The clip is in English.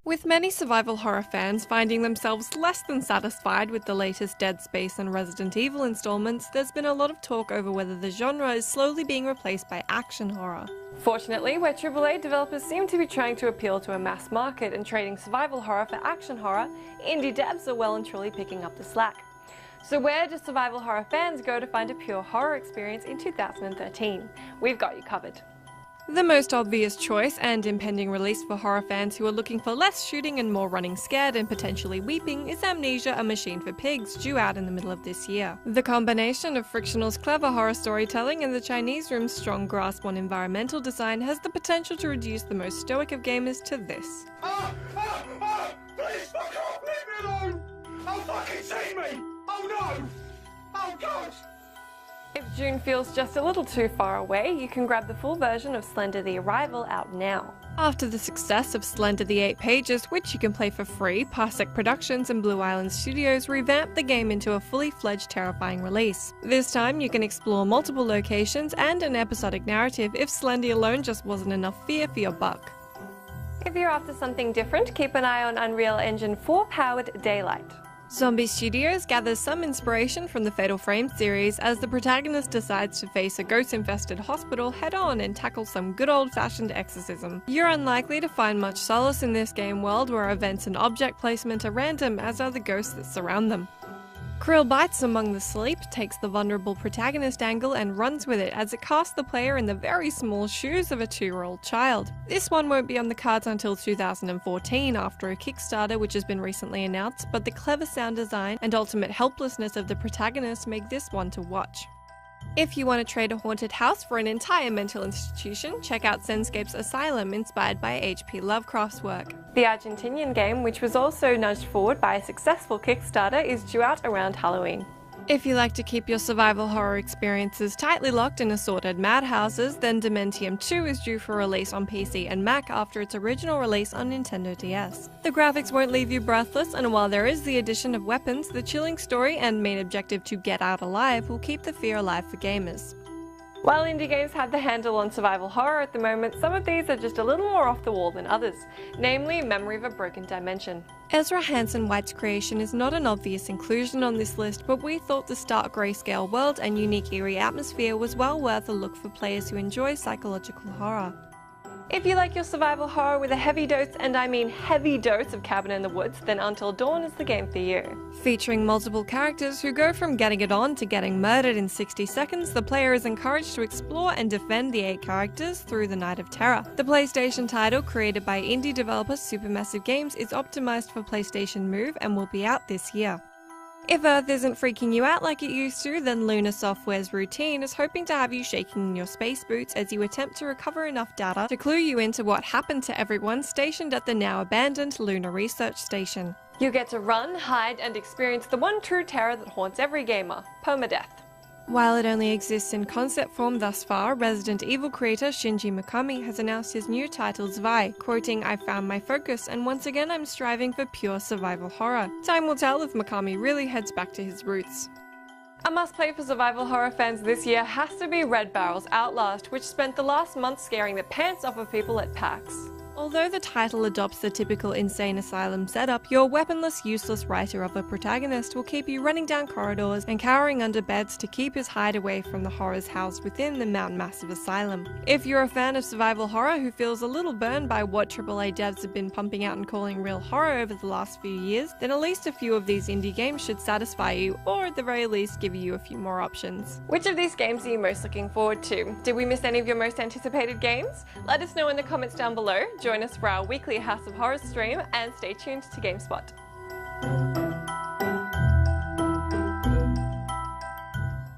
With many survival horror fans finding themselves less than satisfied with the latest Dead Space and Resident Evil installments, there's been a lot of talk over whether the genre is slowly being replaced by action horror. Fortunately, where AAA developers seem to be trying to appeal to a mass market and trading survival horror for action horror, indie devs are well and truly picking up the slack. So where do survival horror fans go to find a pure horror experience in 2013? We've got you covered. The most obvious choice and impending release for horror fans who are looking for less shooting and more running scared and potentially weeping is Amnesia: A Machine for Pigs, due out in the middle of this year. The combination of Frictional's clever horror storytelling and the Chinese Room's strong grasp on environmental design has the potential to reduce the most stoic of gamers to this. Please fuck off! Leave me alone! Oh, fucking see me! Oh no! Oh god! If June feels just a little too far away, you can grab the full version of Slender: The Arrival out now. After the success of Slender: The 8 Pages, which you can play for free, Parsec Productions and Blue Island Studios revamped the game into a fully fledged terrifying release. This time you can explore multiple locations and an episodic narrative if Slender alone just wasn't enough fear for your buck. If you're after something different, keep an eye on Unreal Engine 4 powered Daylight. Zombie Studios gathers some inspiration from the Fatal Frame series as the protagonist decides to face a ghost-infested hospital head-on and tackle some good old-fashioned exorcism. You're unlikely to find much solace in this game world where events and object placement are random, as are the ghosts that surround them. Krill Bites Among the Sleep takes the vulnerable protagonist angle and runs with it as it casts the player in the very small shoes of a 2-year-old child. This one won't be on the cards until 2014 after a Kickstarter which has been recently announced, but the clever sound design and ultimate helplessness of the protagonist make this one to watch. If you want to trade a haunted house for an entire mental institution, check out Senscape's Asylum, inspired by H.P. Lovecraft's work. The Argentinian game, which was also nudged forward by a successful Kickstarter, is due out around Halloween. If you like to keep your survival horror experiences tightly locked in assorted madhouses, then Dementium 2 is due for release on PC and Mac after its original release on Nintendo DS. The graphics won't leave you breathless, and while there is the addition of weapons, the chilling story and main objective to get out alive will keep the fear alive for gamers. While indie games have the handle on survival horror at the moment, some of these are just a little more off the wall than others, namely Memory of a Broken Dimension. Ezra Hansen White's creation is not an obvious inclusion on this list, but we thought the stark grayscale world and unique eerie atmosphere was well worth a look for players who enjoy psychological horror. If you like your survival horror with a heavy dose, and I mean heavy dose, of Cabin in the Woods, then Until Dawn is the game for you. Featuring multiple characters who go from getting it on to getting murdered in 60 seconds, the player is encouraged to explore and defend the 8 characters through the Night of Terror. The PlayStation title, created by indie developer Supermassive Games, is optimized for PlayStation Move and will be out this year. If Earth isn't freaking you out like it used to, then Lunar Software's Routine is hoping to have you shaking in your space boots as you attempt to recover enough data to clue you into what happened to everyone stationed at the now abandoned Lunar Research Station. You get to run, hide, and experience the one true terror that haunts every gamer: permadeath. While it only exists in concept form thus far, Resident Evil creator Shinji Mikami has announced his new title Zwei, quoting, "I found my focus, and once again I'm striving for pure survival horror." Time will tell if Mikami really heads back to his roots. A must-play for survival horror fans this year has to be Red Barrel's Outlast, which spent the last month scaring the pants off of people at PAX. Although the title adopts the typical insane asylum setup, your weaponless, useless writer of a protagonist will keep you running down corridors and cowering under beds to keep his hide away from the horrors housed within the Mountain Massive Asylum. If you're a fan of survival horror who feels a little burned by what AAA devs have been pumping out and calling real horror over the last few years, then at least a few of these indie games should satisfy you, or at the very least give you a few more options. Which of these games are you most looking forward to? Did we miss any of your most anticipated games? Let us know in the comments down below. Join us for our weekly House of Horrors stream, and stay tuned to GameSpot.